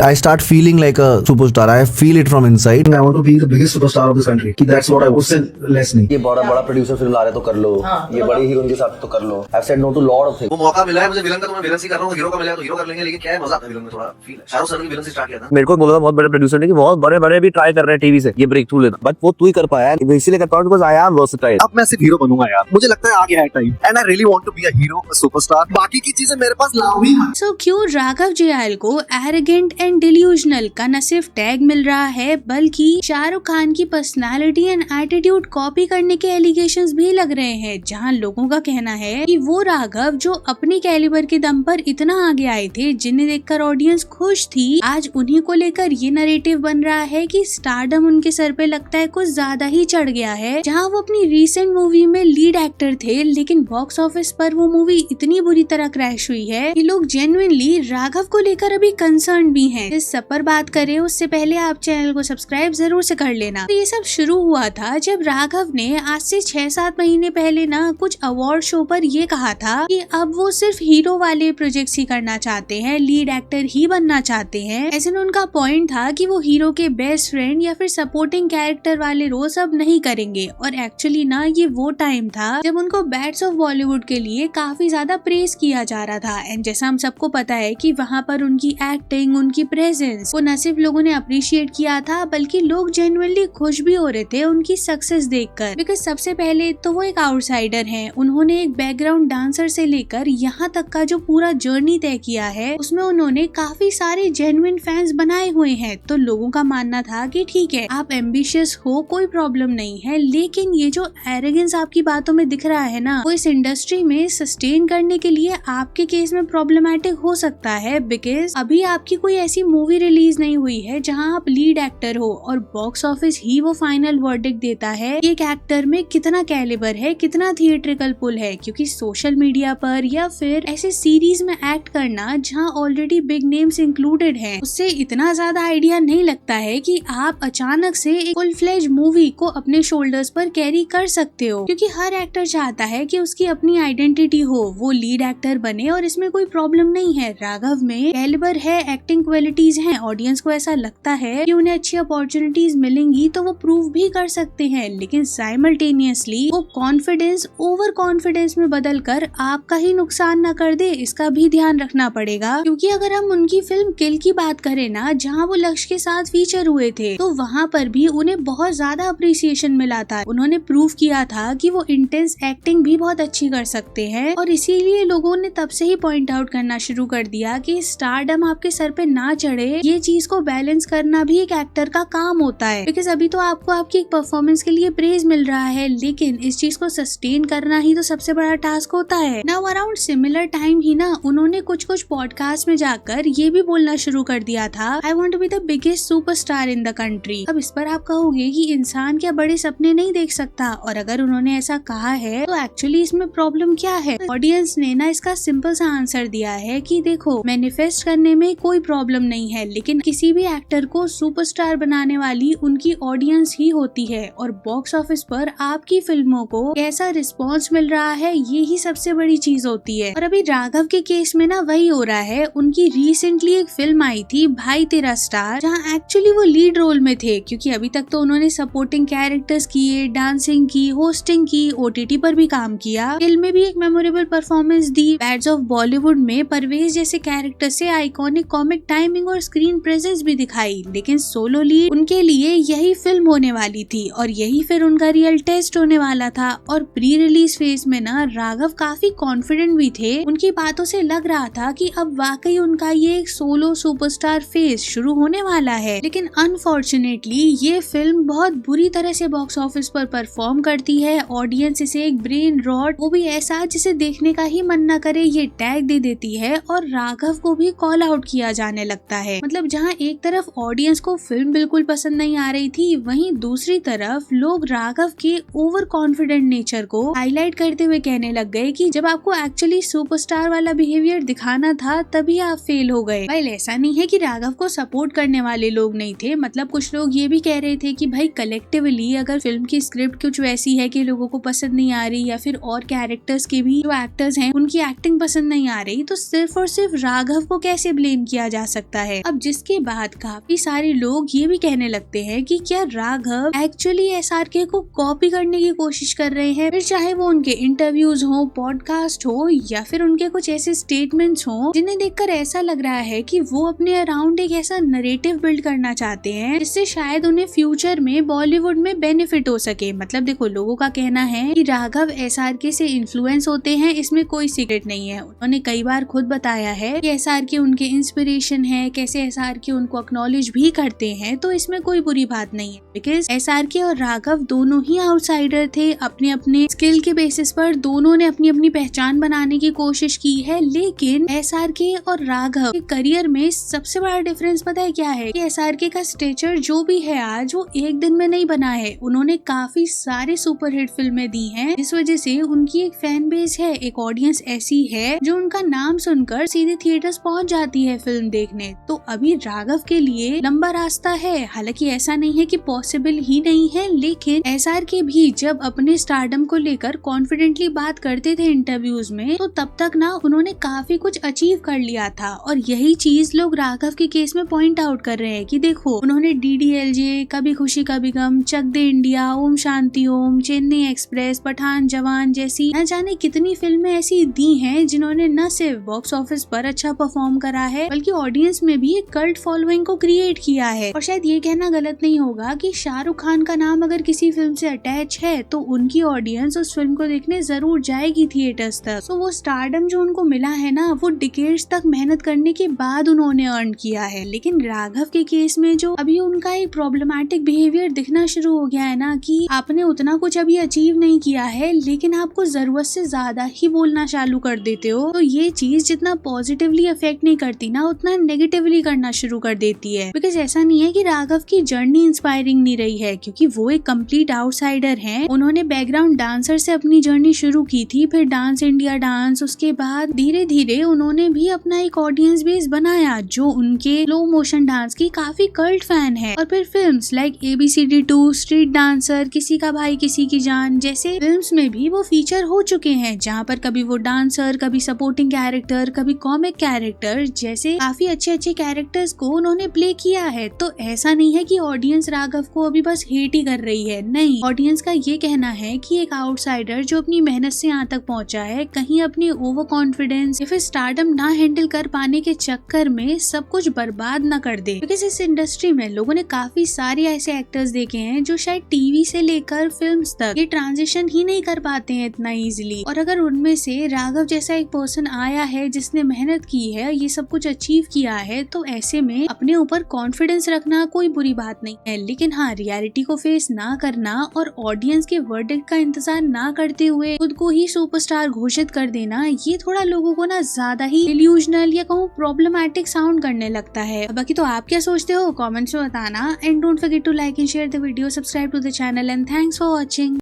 I start feeling like a superstar. I feel it from inside. I want to be the biggest superstar of this country. That's what I was saying. Less नहीं. ये बड़ा producer film ला रहे तो कर लो, ये बड़ी heroine के साथ तो कर लो. I've said no to lot of things. वो मौका मिला है मुझे विलन का, तो मैं विलन से कर रहा हूँ. हीरो का मिला है तो हीरो कर लेंगे, लेकिन क्या है मजा आता है विलन में, थोड़ा फील है. शाहरुख खान ने विलन से स्टार्ट किया था. मेरे को बोला बहुत बड़े प्रोड्यूसर ने कि बहुत बड़े भी ट्राई कर रहे हैं टीवी से ये ब्रेक थ्रू लेना, बट वो तू ही कर पाया है. इसीलिए करता हूँ बिकॉज़ आई एम वर्सेटाइल. अब मैं सिर्फ हीरो बनूंगा यार, मुझे लगता है आ गया है time. And I really want to be a hero, a superstar. बाकी की चीजें मेरे पास लाओ ही मत. So क्यों राघव जुयाल को एरोगेंट एंड डिल्यूजनल का न सिर्फ टैग मिल रहा है बल्कि शाहरुख खान की पर्सनालिटी एंड एटीट्यूड कॉपी करने के एलिगेशंस भी लग रहे हैं, जहां लोगों का कहना है कि वो राघव जो अपने कैलिबर के दम पर इतना आगे आए थे, जिन्हें देखकर ऑडियंस खुश थी, आज उन्हीं को लेकर ये नरेटिव बन रहा है कि स्टारडम उनके सर पे लगता है कुछ ज्यादा ही चढ़ गया है. जहां वो अपनी रीसेंट मूवी में लीड एक्टर थे, लेकिन बॉक्स ऑफिस पर वो मूवी इतनी बुरी तरह क्रैश हुई है कि लोग जेन्युइनली राघव को लेकर अभी कंसर्न भी हैं. इस सब पर बात करें उससे पहले आप चैनल को सब्सक्राइब जरूर से कर लेना. तो ये सब शुरू हुआ था जब राघव ने आज से 6-7 महीने पहले ना कुछ अवार्ड शो पर ये कहा था कि अब वो सिर्फ हीरो वाले प्रोजेक्ट्स ही करना चाहते हैं, लीड एक्टर ही बनना चाहते हैं. ऐसे में उनका पॉइंट था कि वो हीरो के बेस्ट फ्रेंड या फिर सपोर्टिंग कैरेक्टर वाले रोल्स अब नहीं करेंगे. और एक्चुअली ना ये वो टाइम था जब उनको बैट्स ऑफ बॉलीवुड के लिए काफी ज्यादा प्रेज किया जा रहा था. एंड जैसा हम सबको पता है कि वहाँ पर उनकी एक्टिंग, उनकी प्रेजेंस वो न सिर्फ लोगों ने अप्रिशिएट किया था बल्कि लोग जेन्युइनली खुश भी हो रहे थे उनकी सक्सेस देखकर. बिकॉज सबसे पहले तो वो एक आउटसाइडर हैं. उन्होंने एक बैकग्राउंड डांसर से लेकर यहाँ तक का जो पूरा जर्नी तय किया है उसमें उन्होंने काफी सारे जेन्युइन फैंस बनाए हुए हैं. तो लोगों का मानना था कि ठीक है आप एम्बिशियस हो, कोई प्रॉब्लम नहीं है, लेकिन ये जो एरोगेंस आपकी बातों में दिख रहा है ना, वो इस इंडस्ट्री में सस्टेन करने के लिए आपके केस में प्रॉब्लमैटिक हो सकता है. बिकॉज अभी आपकी कोई ऐसी मूवी रिलीज नहीं हुई है जहाँ आप लीड एक्टर हो और बॉक्स ऑफिस ही वो फाइनल वर्डिक्ट देता है एक एक्टर में कितना कैलिबर है, कितना थिएट्रिकल पुल है. क्योंकि सोशल मीडिया पर या फिर ऐसे सीरीज में एक्ट करना जहाँ ऑलरेडी बिग नेम्स इंक्लूडेड हैं, उससे इतना ज्यादा आइडिया नहीं लगता है कि आप अचानक से एक फुल फ्लेज मूवी को अपने शोल्डर्स पर कैरी कर सकते हो. क्योंकि हर एक्टर चाहता है कि उसकी अपनी आइडेंटिटी हो, वो लीड एक्टर बने और इसमें कोई प्रॉब्लम नहीं है. राघव में कैलिबर है, एक्टिंग क्वालिटीज हैं, ऑडियंस को ऐसा लगता है कि उन्हें अच्छी अपॉर्चुनिटीज मिलेंगी तो वो प्रूव भी कर सकते हैं. लेकिन साइमल्टेनियसली वो कॉन्फिडेंस ओवर कॉन्फिडेंस में बदल कर आपका ही नुकसान न कर दे, इसका भी ध्यान रखना पड़ेगा. क्योंकि अगर हम उनकी फिल्म किल की बात करें ना, जहाँ वो लक्ष्य के साथ फीचर हुए थे, तो वहाँ पर भी उन्हें बहुत ज्यादा अप्रिसिएशन मिला था. उन्होंने प्रूव किया था कि वो इंटेंस एक्टिंग भी बहुत अच्छी कर सकते हैं और इसीलिए लोगों ने तब से ही पॉइंट आउट करना शुरू कर दिया कि स्टारडम आपके सर पे ना चढ़े, ये चीज को बैलेंस करना भी एक एक्टर का काम होता है. बिकॉज अभी तो आपको आपकी एक परफॉर्मेंस के लिए प्रेज मिल रहा है, लेकिन इस चीज को सस्टेन करना ही तो सबसे बड़ा टास्क होता है. नाउ अराउंड सिमिलर टाइम ही ना उन्होंने कुछ पॉडकास्ट में जाकर ये भी बोलना शुरू कर दिया था, I want to be the biggest superstar in the country. अब इस पर आप कहोगे कि इंसान क्या बड़े सपने नहीं देख सकता, और अगर उन्होंने ऐसा कहा है तो एक्चुअली इसमें प्रॉब्लम क्या है. ऑडियंस ने ना इसका सिंपल सा आंसर दिया है कि देखो मैनिफेस्ट करने में कोई प्रॉब्लम नहीं है, लेकिन किसी भी एक्टर को सुपरस्टार बनाने वाली उनकी ऑडियंस ही होती है. और बॉक्स ऑफिस पर आपकी फिल्मों को कैसा रिस्पॉन्स मिल रहा है, ये ही सबसे बड़ी चीज होती है. और अभी राघव के केस में ना वही हो रहा है. उनकी रिसेंटली एक फिल्म आई थी भाई तेरा स्टार, जहाँ एक्चुअली वो लीड रोल में थे. क्योंकि अभी तक तो उन्होंने सपोर्टिंग कैरेक्टर्स किए, डांसिंग की, होस्टिंग की, ओटीटी पर भी काम किया, फिल्म में भी एक memorable performance the. Bats of Bollywood में परवेज जैसे कैरेक्टर से आइकॉनिक कॉमिक टाइमिंग और स्क्रीन प्रेजेंस भी दिखाई. लेकिन सोलो लीड उनके लिए यही फिल्म होने वाली थी और यही फिर उनका रियल टेस्ट होने वाला था. और प्री रिलीज फेज में ना राघव काफी कॉन्फिडेंट भी थे. उनकी बातों से लग रहा था कि अब वाकई उनका ये एक सोलो सुपरस्टार फेज शुरू होने वाला है. लेकिन अनफॉर्चुनेटली ये फिल्म बहुत बुरी तरह से बॉक्स ऑफिस पर परफॉर्म करती है. ऑडियंस इसे एक ब्रेन रॉट, वो भी ऐसा जिसे देखने का ही मन न करे, ये टैग दे देती है और राघव को भी कॉल आउट किया जाने लगता है. मतलब जहाँ एक तरफ ऑडियंस को फिल्म बिल्कुल पसंद नहीं आ रही थी, वहीं दूसरी तरफ लोग राघव के ओवर कॉन्फिडेंट नेचर को हाईलाइट करते हुए कहने लग गए कि जब आपको एक्चुअली सुपरस्टार वाला बिहेवियर दिखाना था तभी आप फेल हो गए. भाई ऐसा नहीं है कि राघव को सपोर्ट करने वाले लोग नहीं थे. मतलब कुछ लोग ये भी कह रहे थे कि भाई कलेक्टिवली अगर फिल्म की स्क्रिप्ट कुछ वैसी है कि लोगों को पसंद नहीं आ रही, या फिर और कैरेक्टर्स के भी जो एक्टर्स हैं उनकी एक्टिंग पसंद नहीं आ रही, तो सिर्फ और सिर्फ राघव को कैसे ब्लेम किया जा सकता लगता है। अब जिसके बाद काफी सारे लोग ये भी कहने लगते हैं कि क्या राघव एक्चुअली एसआरके को कॉपी करने की कोशिश कर रहे हैं, फिर चाहे वो उनके इंटरव्यूज हो, पॉडकास्ट हो या फिर उनके कुछ ऐसे स्टेटमेंट्स हो जिन्हें देखकर ऐसा लग रहा है कि वो अपने अराउंड एक ऐसा नरेटिव बिल्ड करना चाहते हैं जिससे शायद उन्हें फ्यूचर में बॉलीवुड में बेनिफिट हो सके। मतलब देखो, लोगों का कहना है कि राघव एसआरके से इन्फ्लुएंस होते हैं, इसमें कोई सीक्रेट नहीं है। उन्होंने कई बार खुद बताया है कि एसआरके उनके इंस्पिरेशन है, कैसे एसआरके उनको एक्नॉलेज भी करते हैं, तो इसमें कोई बुरी बात नहीं है। बिकॉज एसआरके और राघव दोनों ही आउटसाइडर थे, अपने अपने स्किल के बेसिस पर दोनों ने अपनी अपनी पहचान बनाने की कोशिश की है। लेकिन एसआरके और राघव के करियर में सबसे बड़ा डिफरेंस पता है क्या है कि एसआरके का स्टेचर जो भी है आज, वो एक दिन में नहीं बना है। उन्होंने काफी सारे सुपरहिट फिल्में दी हैं, इस वजह से उनकी एक फैन बेस है, एक ऑडियंस ऐसी है जो उनका नाम सुनकर सीधे थिएटर्स पहुंच जाती है फिल्म देखने। तो अभी राघव के लिए लंबा रास्ता है। हालांकि ऐसा नहीं है कि पॉसिबल ही नहीं है, लेकिन एसआरके भी जब अपने स्टारडम को लेकर कॉन्फिडेंटली बात करते थे इंटरव्यूज में, तो तब तक ना उन्होंने काफी कुछ अचीव कर लिया था। और यही चीज लोग राघव के केस में पॉइंट आउट कर रहे हैं कि देखो, उन्होंने डीडीएलजे, कभी खुशी कभी गम, चक दे इंडिया, ओम शांति ओम, चेन्नई एक्सप्रेस, पठान, जवान जैसी न जाने कितनी फिल्में ऐसी दी हैं जिन्होंने न सिर्फ बॉक्स ऑफिस पर अच्छा परफॉर्म करा है, बल्कि ऑडियंस में भी एक कल्ट फॉलोइंग को क्रिएट किया है। और शायद ये कहना गलत नहीं होगा कि शाहरुख खान का नाम अगर किसी फिल्म से अटैच है तो उनकी ऑडियंस उस फिल्म को देखने जरूर जाएगी थिएटर्स तक। तो वो स्टारडम जो उनको मिला है ना, वो डिकेड्स तक मेहनत करने के बाद उन्होंने अर्न किया है। लेकिन राघव के केस में जो अभी उनका एक प्रॉब्लमैटिक बिहेवियर दिखना शुरू हो गया है ना, कि आपने उतना कुछ अभी अचीव नहीं किया है लेकिन आपको जरूरत से ज्यादा ही बोलना चालू कर देते हो, तो ये चीज जितना पॉजिटिवली अफेक्ट नहीं करती ना, उतना नेगेटिवली करना शुरू कर देती है। बिकॉज ऐसा नहीं है कि राघव की जर्नी इंस्पायरिंग नहीं रही है, क्योंकि वो एक कंप्लीट आउटसाइडर हैं। उन्होंने बैकग्राउंड डांसर से अपनी जर्नी शुरू की थी, फिर डांस इंडिया डांस, उसके बाद धीरे धीरे उन्होंने भी अपना एक ऑडियंस बेस बनाया जो उनके स्लो मोशन डांस की काफी कल्ट फैन है। और फिर films like ABCD 2, street dancer, किसी का भाई किसी की जान जैसे फिल्म्स में भी वो फीचर हो चुके हैं, जहाँ पर कभी वो डांसर, कभी सपोर्टिंग कैरेक्टर, कभी कॉमिक कैरेक्टर जैसे काफी अच्छे अच्छे कैरेक्टर्स को उन्होंने प्ले किया है। तो ऐसा नहीं है कि ऑडियंस राघव को अभी बस हेट ही कर रही है, नहीं। ऑडियंस का ये कहना है कि एक आउटसाइडर जो अपनी मेहनत से यहाँ तक पहुंचा है, कहीं अपनी ओवर कॉन्फिडेंस या फिर स्टारडम ना हैंडल कर पाने के चक्कर में सब कुछ बर्बाद ना कर दे। बिकॉज इस इंडस्ट्री में लोगों ने काफी सारे ऐसे एक्टर्स देखे हैं जो शायद टीवी से लेकर फिल्म्स तक ये ट्रांजिशन ही नहीं कर पाते हैं इतना इजीली। और अगर उनमें से राघव जैसा एक पर्सन आया है जिसने मेहनत की है, ये सब कुछ अचीव किया है, तो ऐसे में अपने ऊपर कॉन्फिडेंस रखना कोई बुरी बात नहीं है। लेकिन हाँ, रियलिटी को फेस ना करना और ऑडियंस के वर्डिक्ट का इंतजार ना करते हुए खुद को ही सुपरस्टार घोषित कर देना, ये थोड़ा लोगों को ना ज्यादा ही इल्यूजनल या कहूँ प्रॉब्लमैटिक साउंड करने लगता है। बाकी तो आप क्या सोचते हो कमेंट्स में बताना। And don't forget to like and share the video, subscribe to the channel and thanks for watching.